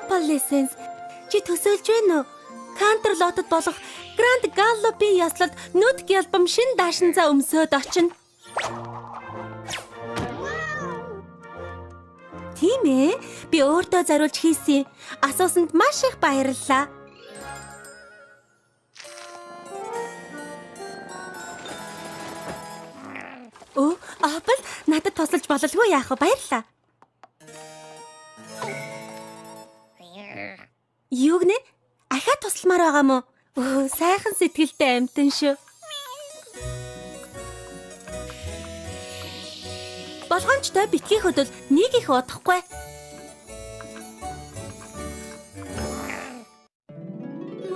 Opalescence. Чи төсөөлж байна уу? Canterlot-д болох Grand Gallop-ийн яслалд нүд гялбам шин даашинзаа өмсөөд очино. Тийм ээ. Би өөртөө зориулж хийсэн. Асуусанд маш их баярлалаа. Оо, Опал надад тусалж бололгүй яах вэ? Баярлалаа. Юу гэнэ? Ахаа тусламаар байгаа мó? Оо, сайхан сэтгэлтэй амтэн шүү. Болгоомжтой битгий хөдөл нэг их удахгүй.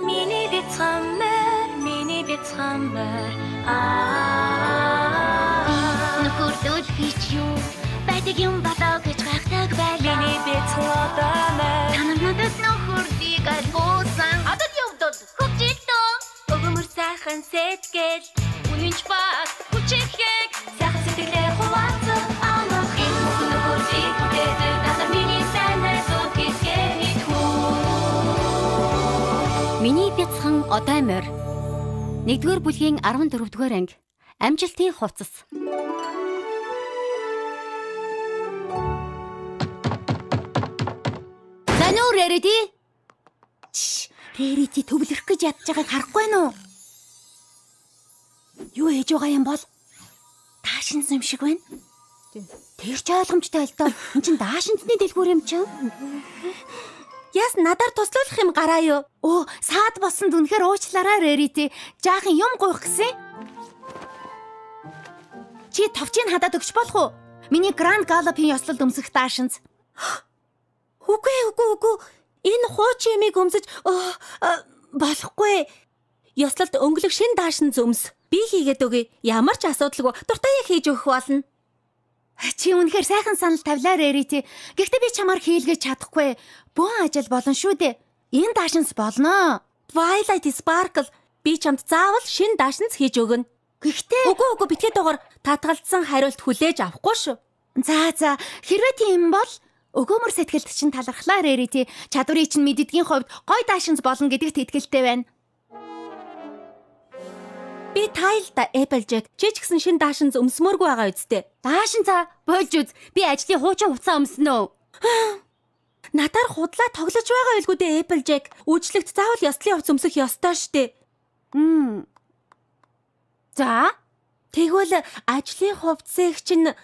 Миний бицхаммер нөхөрлөл хийч юу байдаг юм болоо гэж гайхдаг байлаа. Миний бицхаммер танамнад нөхөрлийг алгуусан адад явдал хөгжилтөө өгөмөр сайхан сэтгэл үнэнч бас хүчихэд сайхан сэтгэлээр хуваацсан амах юм нөхөрлийг бүтээдэг надад миний сайнаас үгисгээд хүү. Миний бяцхан одоо морь 1-р бүлгийн 14-р анги амжилтын хувцас. Сануу Рэрити? Рэрити төвлөрөх гэж ядж байгааг харахгүй нь уу? Юу хийж байгаа юм бол? Даашинс юм шиг байна. Тэр ч ойлгомжтой л доо. Энд чинь даашинсны дэлгүүр юм чинь. Яс надаар туслуулах юм гараа юу? Оо, саад болсонд үнэхээр уучлаарай Рэрити. Жаахан юм гуйх гэсэн. Чи товчийг хадаад өгч болох уу? Миний Grand Gallop-ийн ёслолд өмсөх даашинс. Үгүй. Энэ хуучин юмыг өмсөж болохгүй. Ёслолд өнгөлөг шин даашинс өмс. Би хийгээд өгье. Ямар ч асуудалгүй дуртай яг хийж өгөх болно. Чи үнэхээр сайхан санал тавилаа Рэрити. Гэхдээ би чамаар хийлгэж чадахгүй. Бөөн ажил болно шүү дээ. Энэ даашинс болно. Twilight Sparkle. Би чамд заавал шин даашинс хийж өгнө. Гэхдээ үгүй битгий дугаар татгалзсан хариулт хүлээж авахгүй шүү. За хэрвээ тийм бол өгөөмөр сэтгэлд чинь талархлаа Рэрити. Чадварыг чинь мэддгийн хувьд гой даашинс болно гэдэгт итгэлтэй байна. Би Тайлда Applejack чи ч гэсэн шин даашинс өмсмөөргүй байгаа үсттэй. Даашинзаа болж үз. Би ажлын хуучин хувцас өмснө. Надаар худлаа тоглож байгаа байлгүй дээ Applejack. Үйлчлэгт заавал ёслын хувцас өмсөх ёстой штэ. За тэгвэл ажлын хувцсыг чинь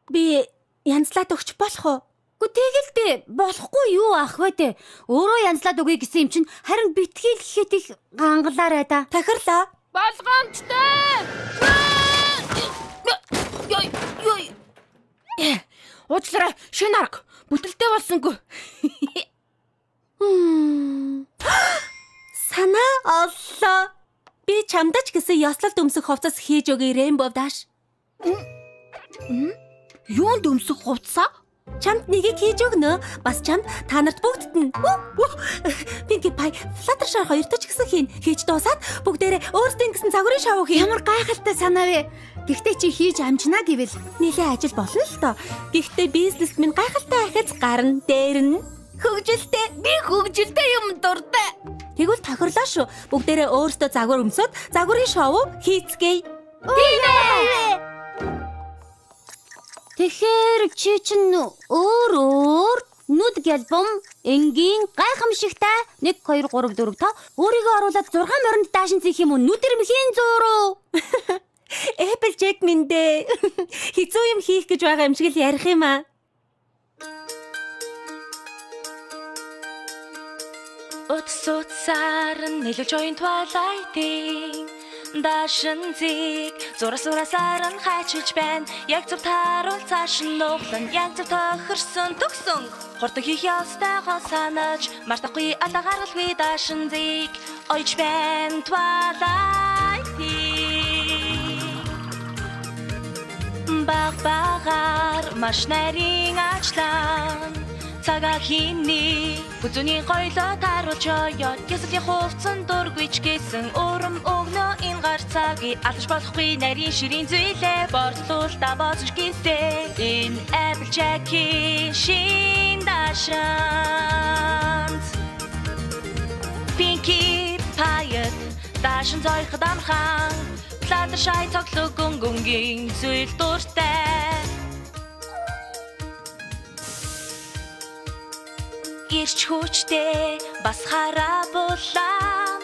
би янзлаад өгч болох уу? Тэгэлдээ болохгүй юу ах вэ дээ. Өөрөө янзлаад өгье гэсэн юм чинь харин битгий гэхэд их гангалаарай да. Тахирлаа. Болгоомжтой. Уучлаарай, шинэ арга. Бүтэлтэй болсонгүй. Санаа оллоо. Би чамдаж гэсэн ёслолд өмсөх хувцас хийж өгье Rainbow Dash. Юунд өмсөх хувцас? Чамд нэгийг хийж өгнө. Бас чамд та нарт бүгдд нь. Pinkie Pie, Fluttershy хоёртой ч гэсэн хийн. Хийж дуусаад бүгдээрээ өөрсдийн гэсэн загварын шоу хийн. Ямар гайхалтай санаа вэ? Гэхдээ чи хийж амжина гэвэл нэлээ ажил болно л доо. Гэхдээ бизнест минь гайхалтай ахиц гарна, дээрнэ. Хөгжилтэй. Би хөгжилтэй юм дуртай. Тэгвэл тохирлоо шүү. Бүгдээрээ өөрсдөө загвар өмсөд загварын шоу хийцгээе. Тэгэхээр чи чинь өөр нүд гялбам, энгийн гайхамшигтай 1 2 3 4 5 өөрийгөө оруулаад 6 моринд даашинс хийх юм уу? Нүд ирмхийн зууруу. Applejack минь дээ. Хизүү юм хийх гэж байгаа юм шиг л ярих юм аа. Утсаар нэлж ойн Twilight-ийн даашинзыг зурасаар нь хайчилж байна. Яг зөв тааруул цааш нь нуугдан яг зөв тохирсон төгсөн. Хурдан хийх ёстойгоо санаж мартахгүй алга гаргалгүй даашинзыг ойж байна Twilight-ийн багаар маш нарийн ажлаа. Цагаа хийнэ бүзүний гойлоо тааруулж ёо яслийн хувцсан дургүйч гэсэн өрөм өгнө энэ гар цагийг алдаж болохгүй нарийн ширийн зүйлээ борцлуулда босч гисээ энэ Applejack-ийн шин даашин зойход амхан Fluttershy цоглог гүнгийн зүйл дуртай Ирч хүчтэй бас хараа булаа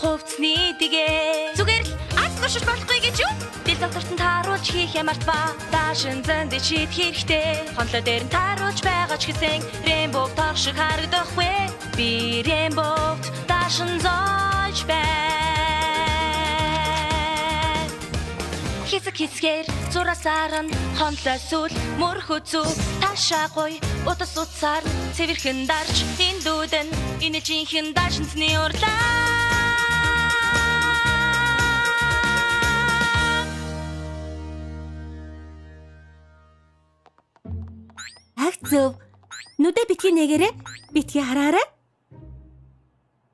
хувцсны дэгээ зүгээр л аз гашиж болохгүй гэж юу? Дил доктортон тааруулж хийх ямарт ба даашин зөнд чид хэрэгтэй хонлоо дээр нь тааруулж байгаа ч гэсэн Rainbow таг шиг харагдах вэ би Rainbow даашин зооч бай Хэсэг хэсгээр зурасаар нь хонлоо сүл мөрхөцөө таашаа гоё утас утсаар цэвэрхэн дарж эндүүдэн энэ жинхэнэ даашинцны урлаа Зөв. Нүдэ битгий нэгээрээ. Битгий хараарай.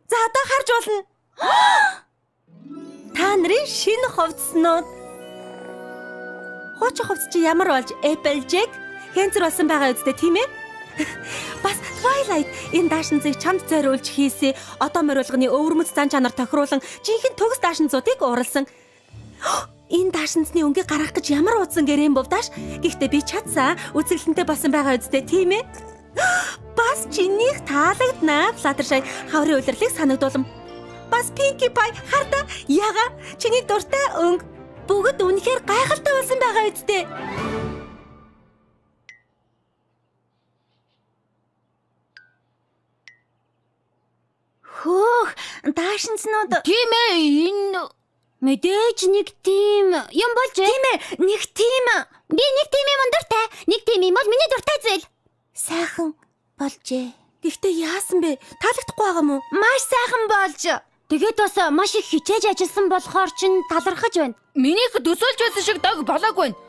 За одоо харж болно. Та нарын шинэ хувцснууд. Хуучин хувцс чи ямар болж Applejack хэнцэр болсон байгаа үстэй тийм ээ? Бас Twilight энэ даашинзыг чамд зориулж хийсээ одоо мориулганы өвөрмөц зан чанар тохируулан жинхэнэ төгс даашинзуудыг уралсан. Энэ даашинзны өнгийг гаргах гэж ямар удсан гэрэн бовдаш. Гэхдээ би чадсан. Үзэсгэлэнтэй болсон байгаа үстэй тийм ээ? Бас чинийх таалагднаа. Fluttershy хаврын улирлыг санагдуулам. Бас Pinkie Pie харда яга чиний дуртай өнг бүгд үнэхээр гайхалтай болсон байгаа үстэй. Хөөх, даашинзнууд тийм ээ энэ мэдээж нэг тийм юм болж тийм ээ нэг тийм би нэг тийм юм дуртай нэг тийм юм бол миний дуртай зүйл сайхан болжээ. Гэхдээ яасан бэ? Таалагдахгүй байгаа мó? Маш сайхан болж. Тэгээд бас маш их хичээж ажилласан болохоор чин талархаж байна. Минийх төсөөлж байсан шиг дог болоогүй байна.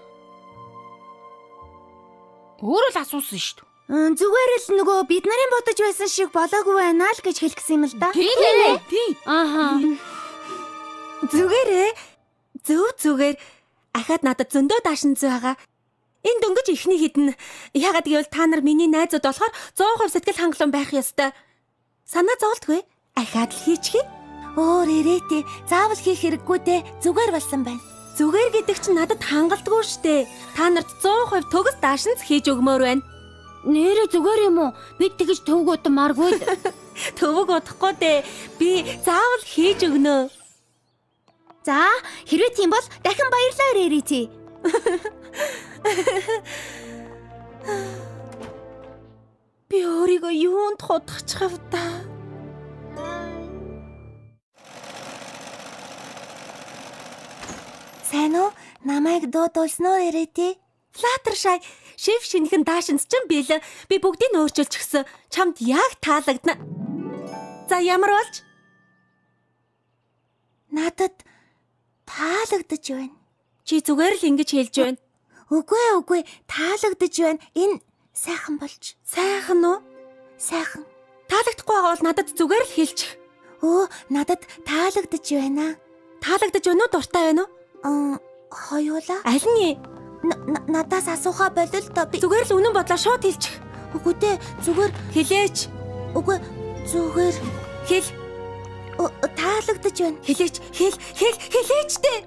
Өөрөө л асуусан шүү дээ. Зүгээр л нөгөө бид нарын бодож байсан шиг болоогүй байна л гэж хэлчихсэн юм л да. Тийм ээ. Тийм. Ааха. Зүгээрээ зүгээр ахаад надад зөндөө даашинз байгаа. Энэ дөнгөж ихний хідэн. Ягаад гэвэл та нар миний найзууд болохоор 100% сэтгэл хангалуун байх ёстой. Санаа зовлтгүй. Ахаад л хийчихье. Өөр ирээтэй заавал хийх хэрэггүй дээ. Зүгээр болсон байна. Зүгээр гэдэг чинь надад хангалтгүй штэ. Та нарт 100% төгс даашинз хийж өгмөр байна. Нэрээ зүгээр юм уу? Бид тэгж төвг удамааргүй. Төвөг удахгүй дээ. Би заавал хийж өгнө. За, хэрвээ тийм бол дахин баярлалаа Rarity. Би өөрийгөө юунд худахчихав та. Сайн уу? Намайг дуудуулсан уу Rarity? Fluttershy, шив шинхэн даашинз ч юм билээ. Би бүгдийг өөрчилчихсэн. Чамд яг таалагдана. За ямар болж? Надад таалагдаж байна. Чи зүгээр л ингэж хэлж байна. Үгүй, таалагдаж байна. Энэ сайхан болж. Сайхан уу? Сайхан. Таалагдахгүй байгаа бол надад зүгээр л хэлчих. Надад таалагдаж байна. Таалагдаж байна уу, дуртай байна уу? Хоёулаа. Аль нь? Надаас асуухаа болил доо. Зүгээр л үнэн бодлоо шууд хэлчих. Үгүй дээ, зүгээр хэлээч. Үгүй, зүгээр хэл. Таалагдаж байна. Хэлээч, хэлээч дээ.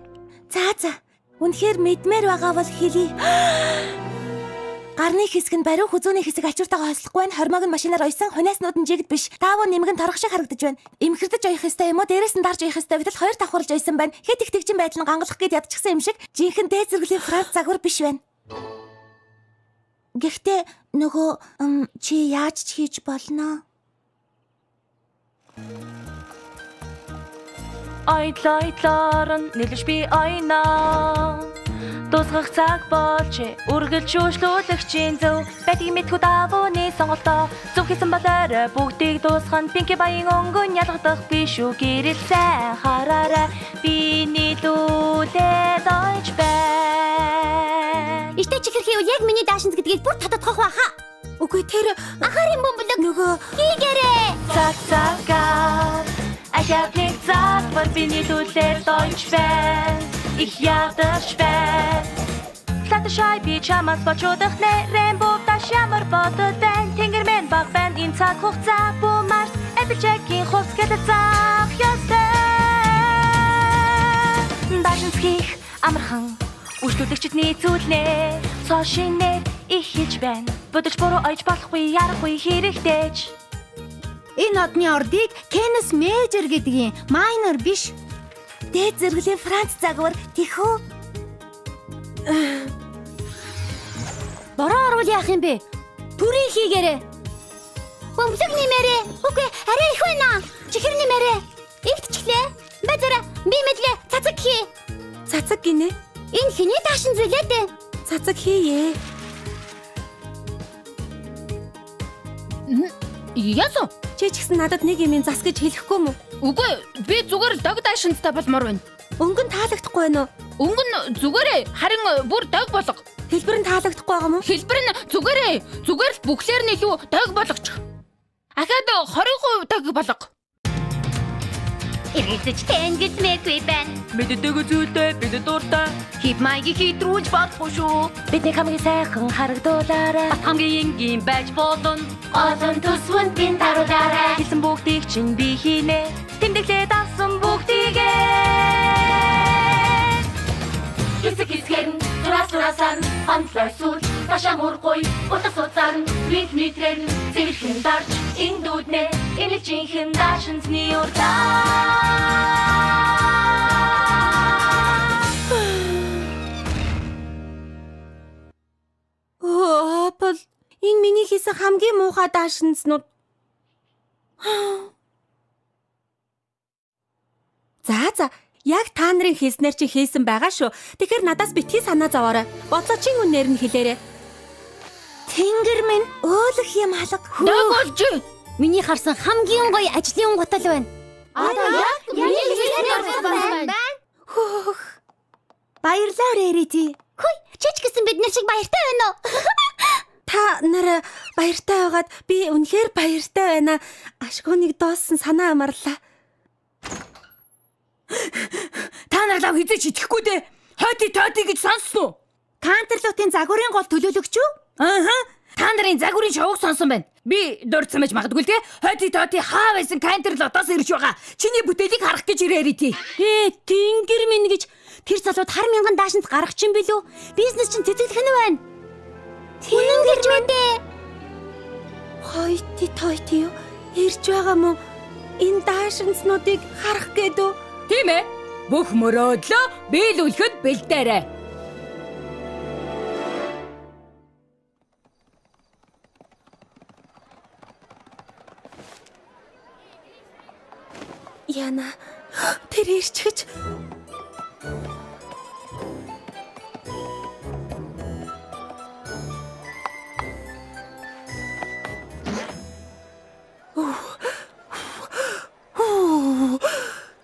За. Үнэхээр мэдмээр байгаа бол хэлье. Гарны хэсэг нь бариу хүзүүний хэсэг ачууртайгаа хослохгүй байна. Хормог нь машинаар ойсон, хунааснууд нь жигд биш. Даавуу нэмэг нь торох шиг харагдаж байна. Имхэрдэж оих ёстой юм уу? Дээрээс нь дарж оих ёстой байтал хоёр давхарлаж ойсон байна. Хэд их тэгжин байдал нь гангалах гээд ядчихсан юм шиг. Жинхэнэ дээд зэрэглэлийн Франц загвар биш байна. Гэхдээ нөгөө чи яаж ч хийж болно. Ойдлоор нэлж би ойноо Дусгах цаг болж үргэлж шүүшлүүлэгчийн зөв Байдгийг мэдхүү давууны сонголтоо Зөв хийсэн болоорой бүгдийг дуусган Pinkie Pie-ийн өнгөн ялгадах биш үү гэрэл сайн хараарай Би нийлүүлээд ойж бай Иштэй чихэр хийвэл яг миний даашинз гэдгийг бүр татадах байхаа. Үгүй тэр Ахарын бомблог нөгөө хийгээрээ. Цаг ахаад нэг цаг бар би нийлүүлээд ойж бай Ich ядарч бай Fluttershy би чамаас бочудах нэ Rainbow даш ямар бодод байна Тэнгэрмэн баг байна энэ цаг хугацаа Бумарс Applejack-ийн хувцс гэдэг заах ёстой Тэмцэх амархан үйлчлүүлэгчд нийцүүлнэ. Цоо шинээр их хийж байна. Бодож буруу ойж болохгүй, ярахгүй хэрэгтэйч. Энэ нотны ордыг Кенес Мейжер гэдгийн майнер биш. Дээд зэрэглэлийн Франц загвар тэхүү. Бороо орвол яах юм бэ? Төрийн хийгээрээ. Бөмбөлөг нэмээрээ. Үгүй, арай их байна. Чихэр нэмээрээ. Игтчихлээ. Базара, би мэдлээ. Цацаг хий. Цацаг гинэ. Энэ хэний даашин зүйлээ дээ? Цацаг хийе. Яасан? Чи ч гэсэн надад нэг юм зас гэж хэлэхгүй мүү? Үгүй, би зүгээр дог даашинтай болмоор байна. Өнгө нь таалагдахгүй байна уу? Өнгө нь зүгээрээ, харин бүр дог болго. Хэлбэр нь таалагдахгүй байгаа мó? Хэлбэр нь зүгээр л бүхлээр нь илүү дог болгочих. Ахаад 20% дог болго. Эргэлдэж тэнгисмээргүй байна. Мэддэг зүйлтэй бид дуртай. Хип маягийг хийдрүүлж болохгүй шүү. Бидний хамгийн сайхан харагдуулаарай. Бас хамгийн энгийн байж болно. Олон төсвөнд бин таруулаарай. Хэлсэн бүгдийг чинь би хийнэ. Тэмдэглээд авсан бүгдийгээ. Хэсэг тураасаар хамтлайсуул ташаа мургүй утас уцаар метрээр цэвэрхэн дарж Энэ дүүднэ энэ жинхэнэ даашинзны урдаа. Апл, энэ миний хийсэн хамгийн муухай даашинзнууд. За, яг та нарын хийснээр чи хийсэн байгаа шүү. Тэгэхээр надаас битгий санаа зовоорой. Бодлоо чин үнээр нь хэлээрэй. Тэнгэр минь өөлөх юм алга. Дог болж. Миний харсан хамгийн гоё ажлын гутал байна. Одоо яг миний хийсэн байна. Баярлалаа Рэрити. Хөөе, чич гэсэн бид нар шиг баяртай байна уу? Та нараа баяртай байгаад би үнэхээр баяртай байна. Ашгууныг дооссон санаа амарлаа. Та нар лав хизээч итгэхгүй дээ. Тоти гэж сонссон уу? Кантерлотын загварын гол төлөөлөгч үү? Ааха. Та нарын загварын шоуг сонсон байна. Би дурдсан байж магадгүй те. Тоти хаа байсан Кантерлотоос ирж байгаа. Чиний бүтээлийг харах гэж ирээрээ тий. Тэнгэр минь гэж тэр залууд 10,000 даашинт гаргах чинь билүү? Бизнес чинь цэцэглэх нь байна. Тэнгэр мэдээ. Хойти юу? Ирж байгаа мó? Энэ даашинзнуудыг харах гээдүү? Тийм ээ. Бүх мөрөөдлөө биелүүлэхэд бэлдээрэй. Яна, тэр ирчихэж.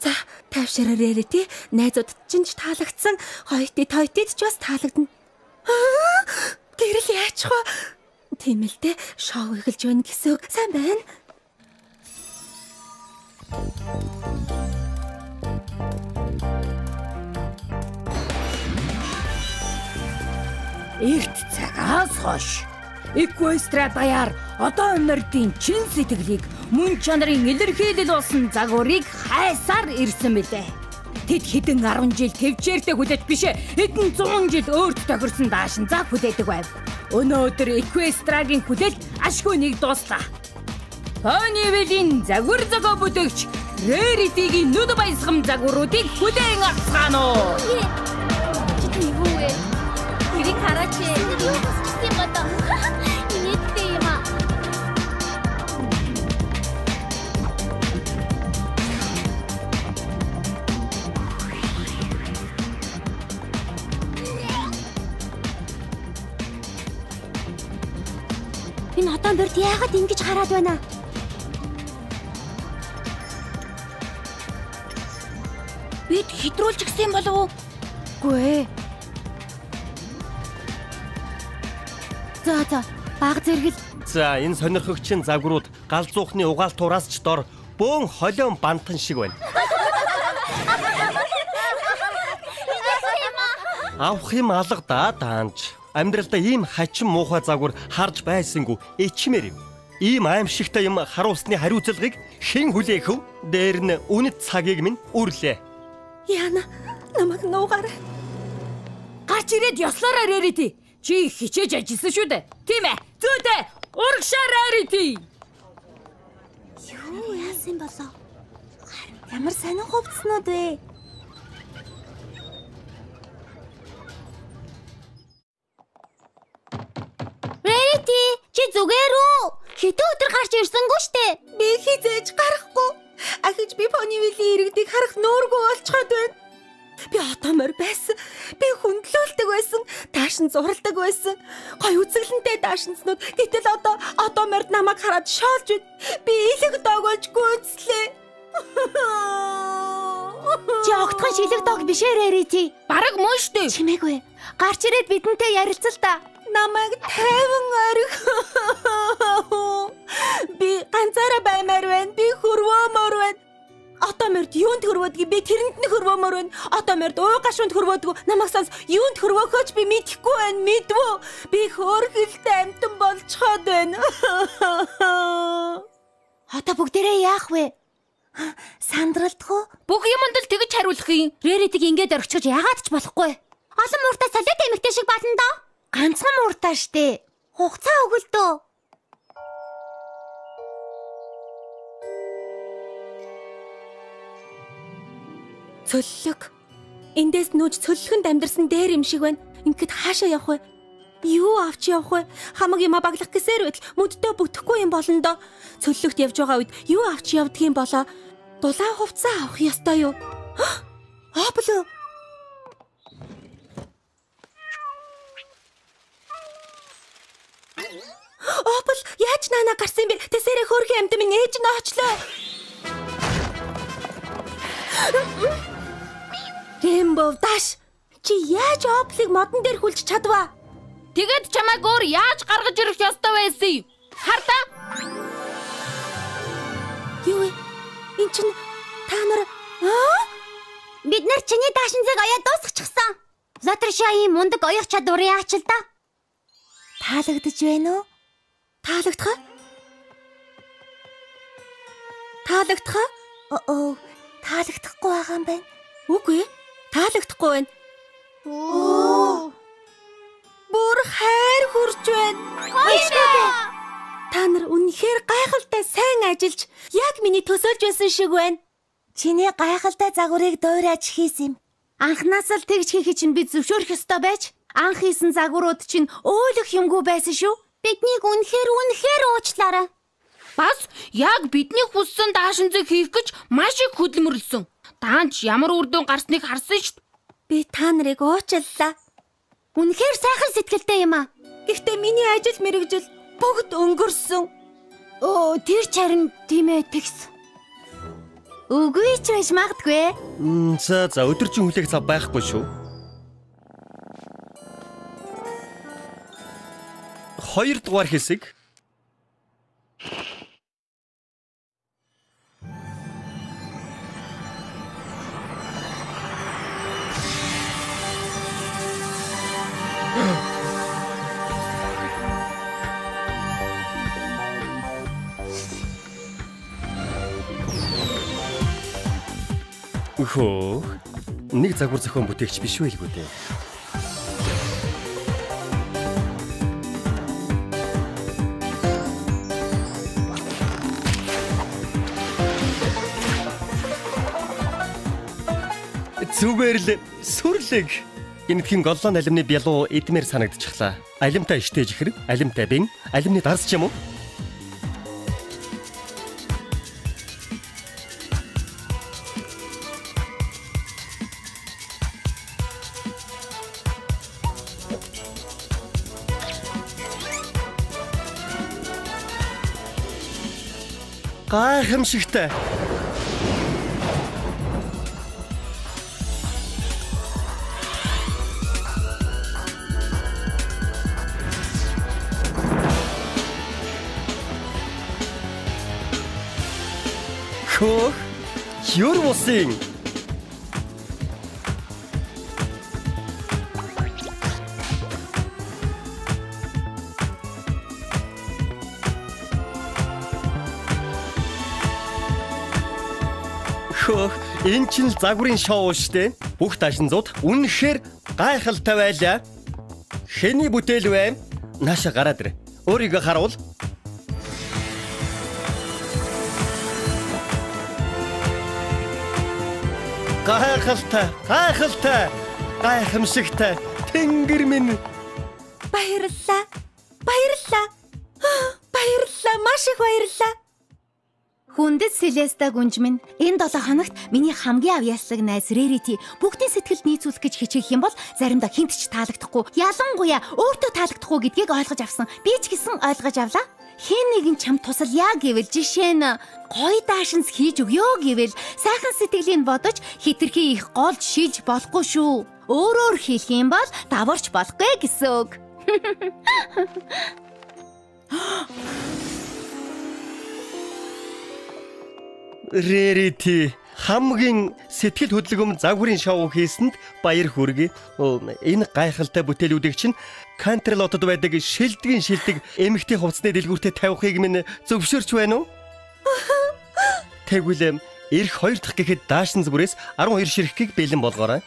За, тавшираарэ тий. Найзууд чинь ч таалагдсан. Тойтид ч бас таалагдана. Гэрэл яачих вэ? Тийм л дээ. Шоу эхэлж байна гэсэн үг. Сайн байна. Эрт цагаас хойш Эквестрад даяар одоо нэрдийн чин сэтгэлийг мөн чанарын илэрхийлэл болсон загварыг хайсаар ирсэн мэлээ. Тэд хэдэн 10 жил төвчээртэй хүлээж биш хэдэн 100 жил өөрт тохирсон даашин заг хүлээдэг байв. Өнөөдөр Эквестрагийн хүлээлт ашгүй нэг дууслаа. Панивелийн загвар зогоо бүтээгч Рэритигийн нүд баясгам загваруудыг хүлээн авцгаана уу? Чи юу вэ? Тэрийг хараач. Юу болсон юм одоо? Инээдтэй юм аа. Энэ хотон бэрт яагаад ингэж хараад байна? Бид хэдрүүлж гисэн болов уу? Гүй ээ. За, баг зэрэгэл. За, энэ сонирхогчийн загварууд галзуухны угаалтуураас ч дор бөөн холион бантан шиг байна. Авах юм алга да даанч. Амьдралдаа ийм хачин муухай загвар харж байсангүй ичмэр юм. Ийм аимшигтай юм харуулсны хариуцлагыг хэн хүлээх вэ? Дээр нь үнэт цагийг минь үрлээ. Яна, Намайг нуугаарай. Гарч ирээд ёслоороо Рарити. Чи хичээж ажилласан шүү дээ. Тийм ээ. Зүйтэй. Урагшаа Рарити. Юу яасан болоо? Ямар сонин хувцснууд вэ? Рарити, чи зүгээр үү? Хэдэн өдөр гарч ирсэнгүй штэ. Би хизээж гарахгүй. Ахиж би Понивилийн иргэдийг харах нуургүй болчиход байна. Би отомор байсан. Би хүндлүүлдэг байсан. Даашин зуралдаг байсан. Гой үзэглэнтэй даашинцнууд. Гэтэл одоо морд намайг хараад шоолж байна. Би илэг дог болж гүйцлээ. Чи огтхон шилэг дог биш ээ Рарити. Бараг мөн штэ. Чимээгүй. Гарч ирээд бидэнтэй ярилцал та. Намайг тайван орих. Би ганцаараа баймаар байна. Би хөрвөөмөр байна. Одоо морд юунд хөрвөөдгийг би тэрэнд нь хөрвөөмөр байна. Одоо морд уу гашуунд хөрвөөдгөө намайг сонс юунд хөрвөөхөөч би мэдэхгүй байна. Мэдвөө. Би хөөрхөлтэй амтан болцоход байна. Одоо бүгдээрээ яах вэ? Сандралдах уу? Бүх юмд л тэгж хариулах юм. Раритиг ингээд орчихож яагаад ч болохгүй. Олон мууртай солиотой эмэгтэй шиг болно доо. Ганцхан мууртай штэ. Хугацаа өгөл дөө. Цөллөг. Эндээс нүүж цөллөгөнд амьдарсан дээр юм шиг байна. Ингээд хаашаа явах вэ? Юу авч явах вэ? Хамаг юма баглах гэсээр байтал мөддөө бүтэхгүй юм болно доо. Цөллөгт явж байгаа үед юу авч явдгийн болоо? Дулаан хувцас авах ёстой юу? Аблоо. Опл яаж наана гарсан бэ? Тэсэрэ хөөрхөн амт минь ээж нь очлоо. Рембов даш. Чи яаж Оплыг модон дээр хүлж чадваа? Тэгэд чамайг өөр яаж гаргаж ирэх ёстой байсан юм? Хардаа. Юу вэ? Энд чинь та нар Бид нар чиний даашинзыг оёо дуусгачихсан. Латришаи мундаг оёох чадварын аач л да. Таалагдж байна уу? Таалагдах? Таалагдах? Таалагдахгүй байгаа юм байна. Үгүй ээ. Таалагдахгүй байна. Оо. Бүр хайр хүрч байна. Та нар үнэхээр гайхалтай сайн ажиллаж яг миний төсөөлж байсан шиг байна. Чиний гайхалтай загварыг дуурайж хийсэн юм. Анхнаас л тэгж хийхий чинь бид зөвшөөрөх ёстой байж. Анх хийсэн загварууд чинь өөлөх юмгүй байсан шүү. Биднийг үнэхээр уучлаарай. Бас яг бидний хүссэн даашинзыг хийх гэж маш их хөдөлмөрлсөн. Даанч ямар үр дүн гарсныг харсан шүү. Би та нарыг уучлалаа. Үнэхээр сайхан сэтгэлтэй юм аа. Гэхдээ миний ажил мэргэжил бүгд өнгөрсөн. Тэр чарн тийм ээ тэгс. Үгүй ч байж магадгүй. За өдөржин хүлээх зав байхгүй шүү. 2 дугаар хэсэг. Хөө нэг загвар зохион бүтээгч биш үү гэлгүй дээ. Зүгээр л сүрлэг. Энэтхийн голлон алимны бялуу эдмээр санагдчихлаа. Алимтай штэж ихэр, алимтай бэн, алимны дарс ч юм уу? Гайхамшигтай. Хөө, юур усын. Хөөх, энэ чинь л загварын шоу шүү дээ. Бүх даашинзууд үнэхээр гайхалтай байлаа. Хэний бүтээл вэ? Нааша гараад ир. Өөрийгөө харуул. Гайхалтай, гайхамшигтай тэнгэр минь. Баярлалаа. Маш их баярлалаа. Хүндэт Селеста гүнж минь энэ 7 хоногт миний хамгийн авьяаслаг найз Рерити бүгдийн сэтгэлд нийцүүлэх гэж хичээх юм бол заримдаа хинт ч таалагдахгүй, ялангуяа өөртөө таалагдахгүй гэдгийг ойлгож авсан. Би ч гэсэн ойлгож авлаа. Хэн нэгэн чамд тусалъя гэвэл жишээ нь гоё даашинс хийж өгөө гэвэл сайхан сэтгэлийн бодож хитрхи их голж шилж болохгүй шүү. Өөрөөр хэлэх юм бол даварч болохгүй гэсэн үг. Рерити хамгийн сэтгэл хөдлөмж загварын шоу хийсэнд баяр хүргэе. Энэ гайхалтай бүтээлүүдийг чинь Кантрелотод байдаг шилдэг эмэгтэй хувцсны дэлгүүртээ тавихыг минь зөвшөөрч байна уу? Тэгвэл эх 2 дахь гэхэд даашинз бүрээс 12 ширхгийг бэлэн болгоорой.